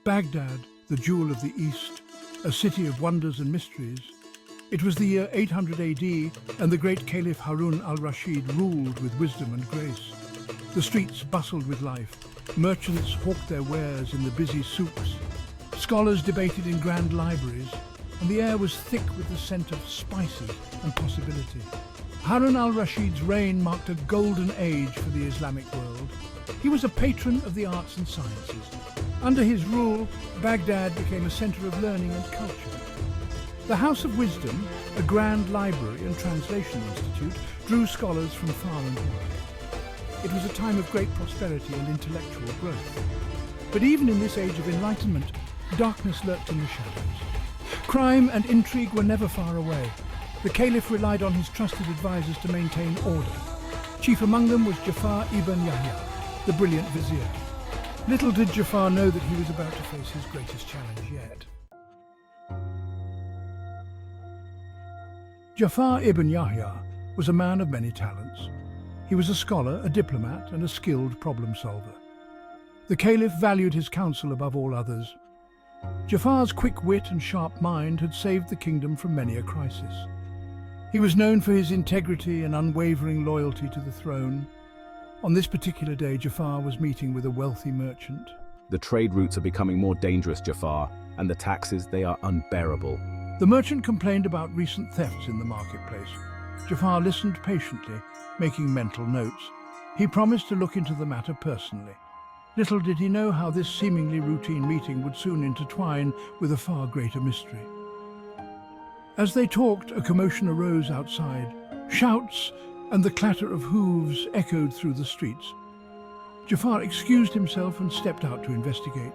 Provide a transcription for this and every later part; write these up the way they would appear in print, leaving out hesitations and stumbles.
Baghdad, the jewel of the East, a city of wonders and mysteries. It was the year 800 AD, and the great Caliph Harun al-Rashid ruled with wisdom and grace. The streets bustled with life. Merchants hawked their wares in the busy souks. Scholars debated in grand libraries, and the air was thick with the scent of spices and possibility. Harun al-Rashid's reign marked a golden age for the Islamic world. He was a patron of the arts and sciences. Under his rule, Baghdad became a center of learning and culture. The House of Wisdom, a grand library and translation institute, drew scholars from far and wide. It was a time of great prosperity and intellectual growth. But even in this age of enlightenment, darkness lurked in the shadows. Crime and intrigue were never far away. The Caliph relied on his trusted advisors to maintain order. Chief among them was Jafar ibn Yahya, the brilliant vizier. Little did Jafar know that he was about to face his greatest challenge yet. Jafar ibn Yahya was a man of many talents. He was a scholar, a diplomat, and a skilled problem solver. The Caliph valued his counsel above all others. Jafar's quick wit and sharp mind had saved the kingdom from many a crisis. He was known for his integrity and unwavering loyalty to the throne. On this particular day, Jafar was meeting with a wealthy merchant. The trade routes are becoming more dangerous, Jafar, and the taxes, they are unbearable. The merchant complained about recent thefts in the marketplace. Jafar listened patiently, making mental notes. He promised to look into the matter personally. Little did he know how this seemingly routine meeting would soon intertwine with a far greater mystery. As they talked, a commotion arose outside. Shouts and the clatter of hooves echoed through the streets. Jafar excused himself and stepped out to investigate.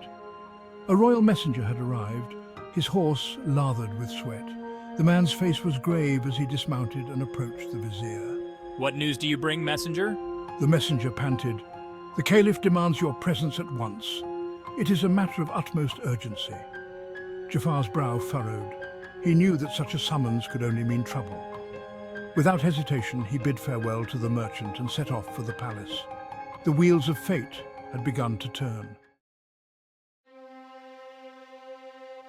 A royal messenger had arrived, his horse lathered with sweat. The man's face was grave as he dismounted and approached the vizier. What news do you bring, messenger? The messenger panted. The Caliph demands your presence at once. It is a matter of utmost urgency. Jafar's brow furrowed. He knew that such a summons could only mean trouble. Without hesitation, he bid farewell to the merchant and set off for the palace. The wheels of fate had begun to turn.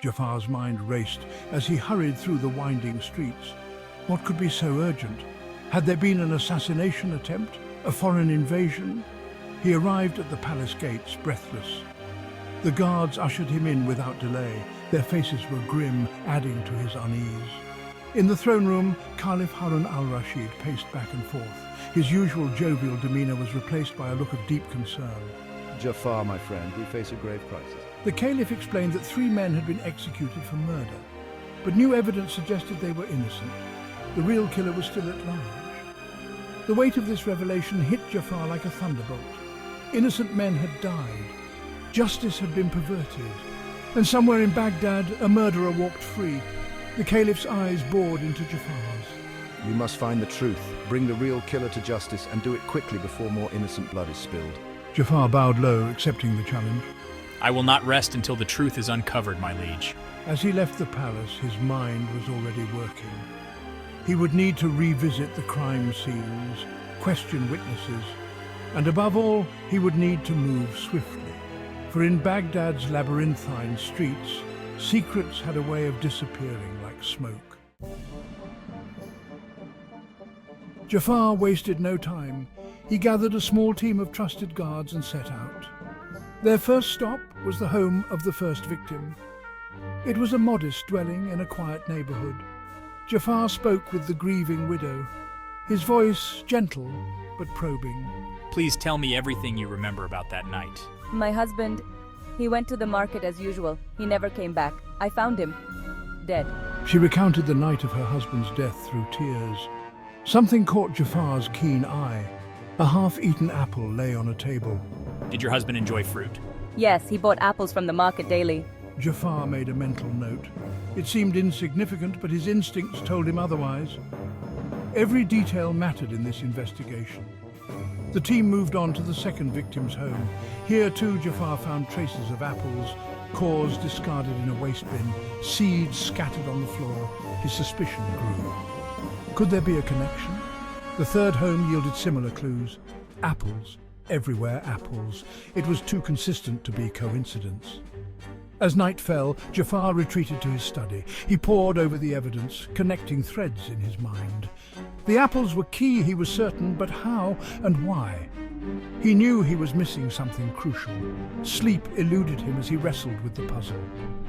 Jafar's mind raced as he hurried through the winding streets. What could be so urgent? Had there been an assassination attempt? A foreign invasion? He arrived at the palace gates, breathless. The guards ushered him in without delay. Their faces were grim, adding to his unease. In the throne room, Caliph Harun al-Rashid paced back and forth. His usual jovial demeanor was replaced by a look of deep concern. Jafar, my friend, we face a grave crisis. The Caliph explained that 3 men had been executed for murder, but new evidence suggested they were innocent. The real killer was still at large. The weight of this revelation hit Jafar like a thunderbolt. Innocent men had died. Justice had been perverted. And somewhere in Baghdad, a murderer walked free. The Caliph's eyes bored into Jafar's. You must find the truth, bring the real killer to justice, and do it quickly before more innocent blood is spilled. Jafar bowed low, accepting the challenge. I will not rest until the truth is uncovered, my liege. As he left the palace, his mind was already working. He would need to revisit the crime scenes, question witnesses, and above all, he would need to move swiftly. For in Baghdad's labyrinthine streets, secrets had a way of disappearing like smoke. Jafar wasted no time. He gathered a small team of trusted guards and set out. Their first stop was the home of the first victim. It was a modest dwelling in a quiet neighborhood. Jafar spoke with the grieving widow, his voice gentle but probing. Please tell me everything you remember about that night. My husband, he went to the market as usual. He never came back. I found him, dead. She recounted the night of her husband's death through tears. Something caught Jafar's keen eye. A half-eaten apple lay on a table. Did your husband enjoy fruit? Yes, he bought apples from the market daily. Jafar made a mental note. It seemed insignificant, but his instincts told him otherwise. Every detail mattered in this investigation. The team moved on to the second victim's home. Here too, Jafar found traces of apples, cores discarded in a waste bin, seeds scattered on the floor. His suspicion grew. Could there be a connection? The third home yielded similar clues. Apples. Everywhere apples. It was too consistent to be coincidence. As night fell, Jafar retreated to his study. He pored over the evidence, connecting threads in his mind. The apples were key, he was certain, but how and why? He knew he was missing something crucial. Sleep eluded him as he wrestled with the puzzle.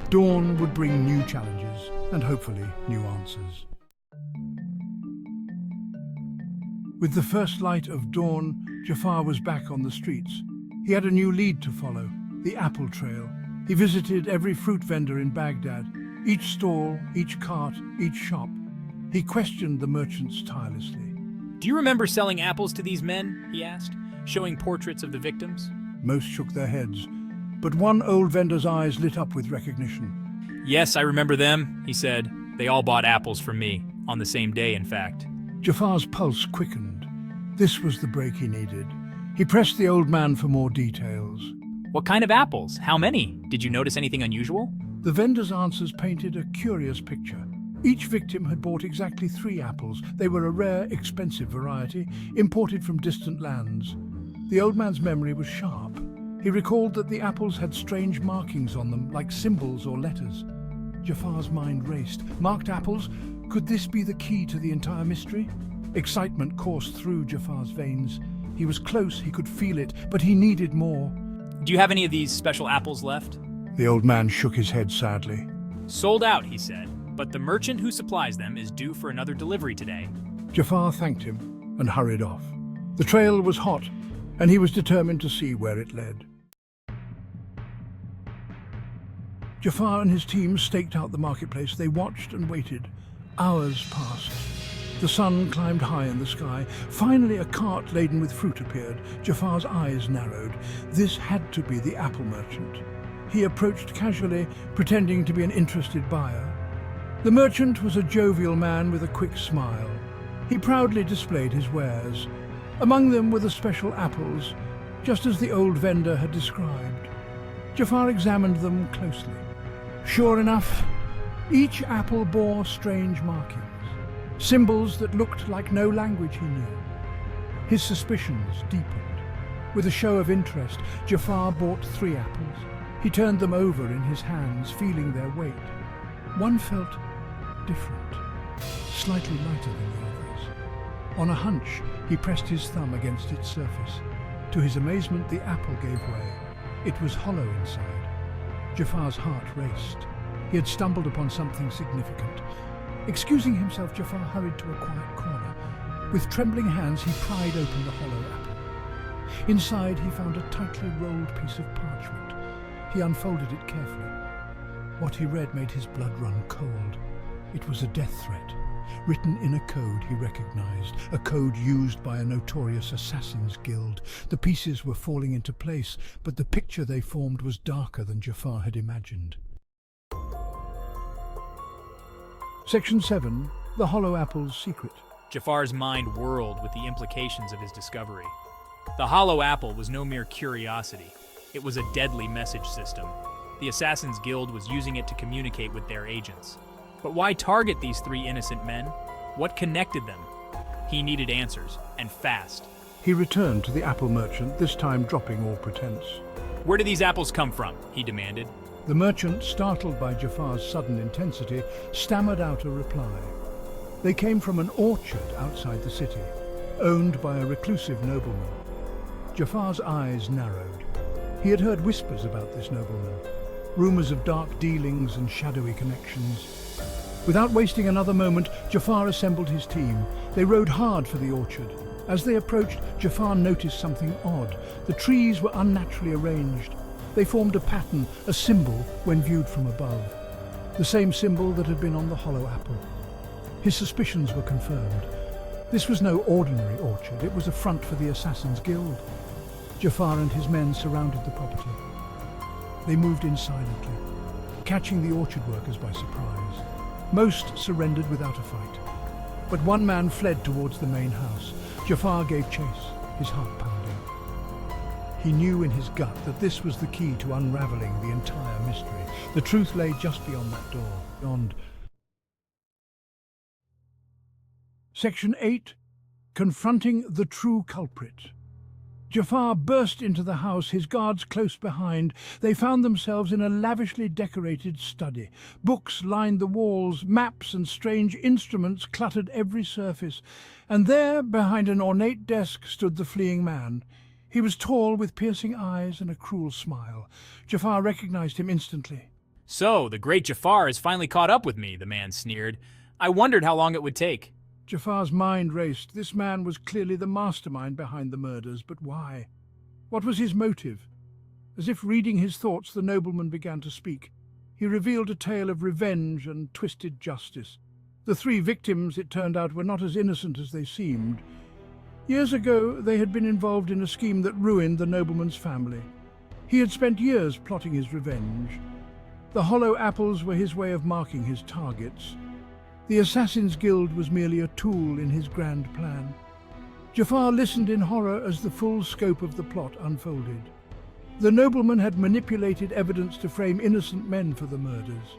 Dawn would bring new challenges and hopefully new answers. With the first light of dawn, Jafar was back on the streets. He had a new lead to follow, the apple trail. He visited every fruit vendor in Baghdad, each stall, each cart, each shop. He questioned the merchants tirelessly. Do you remember selling apples to these men? He asked, showing portraits of the victims. Most shook their heads, but one old vendor's eyes lit up with recognition. Yes, I remember them, he said. They all bought apples from me, on the same day, in fact. Jafar's pulse quickened. This was the break he needed. He pressed the old man for more details. What kind of apples? How many? Did you notice anything unusual? The vendor's answers painted a curious picture. Each victim had bought exactly 3 apples. They were a rare, expensive variety, imported from distant lands. The old man's memory was sharp. He recalled that the apples had strange markings on them, like symbols or letters. Jafar's mind raced. Marked apples? Could this be the key to the entire mystery? Excitement coursed through Jafar's veins. He was close, he could feel it, but he needed more. Do you have any of these special apples left? The old man shook his head sadly. Sold out, he said, but the merchant who supplies them is due for another delivery today. Jafar thanked him and hurried off. The trail was hot, and he was determined to see where it led. Jafar and his team staked out the marketplace. They watched and waited. Hours passed. The sun climbed high in the sky. Finally, a cart laden with fruit appeared. Jafar's eyes narrowed. This had to be the apple merchant. He approached casually, pretending to be an interested buyer. The merchant was a jovial man with a quick smile. He proudly displayed his wares. Among them were the special apples, just as the old vendor had described. Jafar examined them closely. Sure enough, each apple bore strange markings. Symbols that looked like no language he knew. His suspicions deepened. With a show of interest, Jafar bought 3 apples. He turned them over in his hands, feeling their weight. One felt different, slightly lighter than the others. On a hunch, he pressed his thumb against its surface. To his amazement, the apple gave way. It was hollow inside. Jafar's heart raced. He had stumbled upon something significant. Excusing himself, Jafar hurried to a quiet corner. With trembling hands, he pried open the hollow apple. Inside, he found a tightly rolled piece of parchment. He unfolded it carefully. What he read made his blood run cold. It was a death threat, written in a code he recognized, a code used by a notorious assassins guild. The pieces were falling into place, but the picture they formed was darker than Jafar had imagined. Section 7. The Hollow Apple's Secret. Jafar's mind whirled with the implications of his discovery. The hollow apple was no mere curiosity. It was a deadly message system. The Assassin's Guild was using it to communicate with their agents. But why target these 3 innocent men? What connected them? He needed answers, and fast. He returned to the apple merchant, this time dropping all pretense. Where do these apples come from? He demanded. The merchant, startled by Jafar's sudden intensity, stammered out a reply. They came from an orchard outside the city, owned by a reclusive nobleman. Jafar's eyes narrowed. He had heard whispers about this nobleman, rumors of dark dealings and shadowy connections. Without wasting another moment, Jafar assembled his team. They rode hard for the orchard. As they approached, Jafar noticed something odd. The trees were unnaturally arranged. They formed a pattern, a symbol, when viewed from above. The same symbol that had been on the hollow apple. His suspicions were confirmed. This was no ordinary orchard. It was a front for the Assassin's Guild. Jafar and his men surrounded the property. They moved in silently, catching the orchard workers by surprise. Most surrendered without a fight. But one man fled towards the main house. Jafar gave chase, his heart pounding. He knew in his gut that this was the key to unraveling the entire mystery. The truth lay just beyond that door, beyond. Section 8. Confronting the True Culprit. Jafar burst into the house, his guards close behind. They found themselves in a lavishly decorated study. Books lined the walls, maps and strange instruments cluttered every surface. And there, behind an ornate desk, stood the fleeing man. He was tall, with piercing eyes and a cruel smile. Jafar recognized him instantly. "So, the great Jafar has finally caught up with me," the man sneered. "I wondered how long it would take." Jafar's mind raced. This man was clearly the mastermind behind the murders, but why? What was his motive? As if reading his thoughts, the nobleman began to speak. He revealed a tale of revenge and twisted justice. The three victims, it turned out, were not as innocent as they seemed. Years ago, they had been involved in a scheme that ruined the nobleman's family. He had spent years plotting his revenge. The hollow apples were his way of marking his targets. The Assassin's Guild was merely a tool in his grand plan. Jafar listened in horror as the full scope of the plot unfolded. The nobleman had manipulated evidence to frame innocent men for the murders.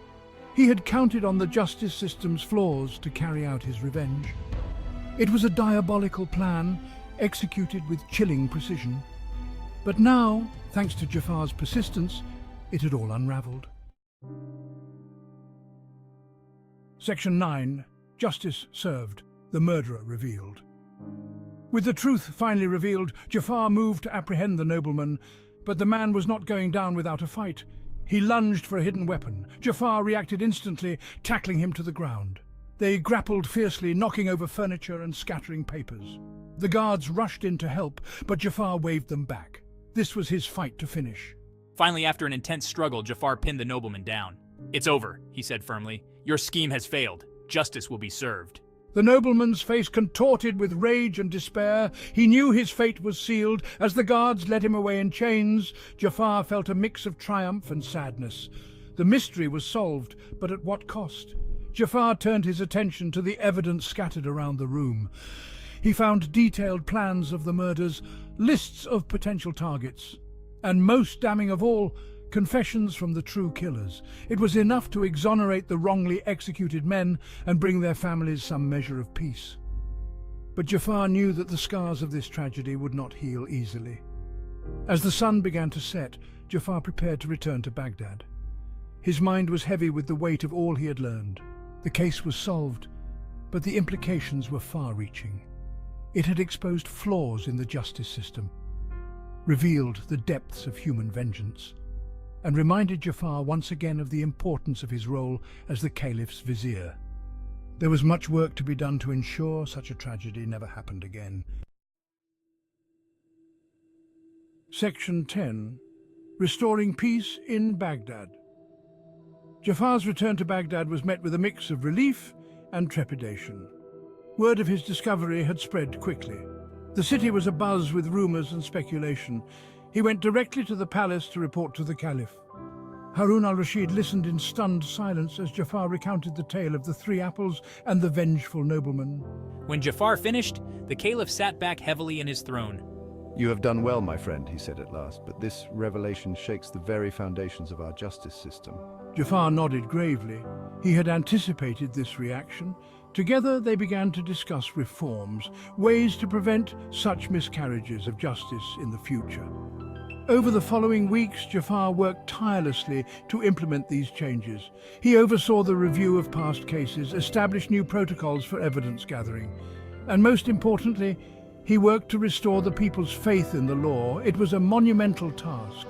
He had counted on the justice system's flaws to carry out his revenge. It was a diabolical plan, executed with chilling precision. But now, thanks to Jafar's persistence, it had all unraveled. Section 9. Justice served. The murderer revealed. With the truth finally revealed, Jafar moved to apprehend the nobleman, but the man was not going down without a fight. He lunged for a hidden weapon. Jafar reacted instantly, tackling him to the ground. They grappled fiercely, knocking over furniture and scattering papers. The guards rushed in to help, but Jafar waved them back. This was his fight to finish. Finally, after an intense struggle, Jafar pinned the nobleman down. "It's over," he said firmly. "Your scheme has failed. Justice will be served." The nobleman's face contorted with rage and despair. He knew his fate was sealed. As the guards led him away in chains, Jafar felt a mix of triumph and sadness. The mystery was solved, but at what cost? Jafar turned his attention to the evidence scattered around the room. He found detailed plans of the murders, lists of potential targets, and most damning of all, confessions from the true killers. It was enough to exonerate the wrongly executed men and bring their families some measure of peace. But Jafar knew that the scars of this tragedy would not heal easily. As the sun began to set, Jafar prepared to return to Baghdad. His mind was heavy with the weight of all he had learned. The case was solved, but the implications were far-reaching. It had exposed flaws in the justice system, revealed the depths of human vengeance, and reminded Jafar once again of the importance of his role as the Caliph's vizier. There was much work to be done to ensure such a tragedy never happened again. Section 10. Restoring Peace in Baghdad. Jafar's return to Baghdad was met with a mix of relief and trepidation. Word of his discovery had spread quickly. The city was abuzz with rumors and speculation. He went directly to the palace to report to the Caliph. Harun al-Rashid listened in stunned silence as Jafar recounted the tale of the three apples and the vengeful nobleman. When Jafar finished, the Caliph sat back heavily in his throne. "You have done well, my friend," he said at last, "but this revelation shakes the very foundations of our justice system." Jafar nodded gravely. He had anticipated this reaction. Together they began to discuss reforms, ways to prevent such miscarriages of justice in the future. Over the following weeks, Jafar worked tirelessly to implement these changes. He oversaw the review of past cases, established new protocols for evidence gathering, and most importantly, he worked to restore the people's faith in the law. It was a monumental task,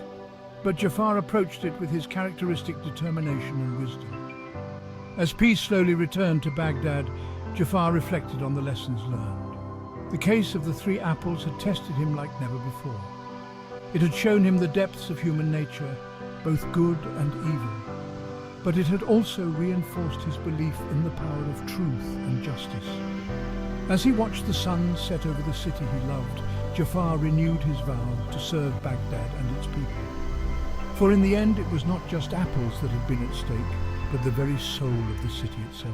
but Jafar approached it with his characteristic determination and wisdom. As peace slowly returned to Baghdad, Jafar reflected on the lessons learned. The case of the three apples had tested him like never before. It had shown him the depths of human nature, both good and evil. But it had also reinforced his belief in the power of truth and justice. As he watched the sun set over the city he loved, Jafar renewed his vow to serve Baghdad and its people. For in the end, it was not just apples that had been at stake, but the very soul of the city itself.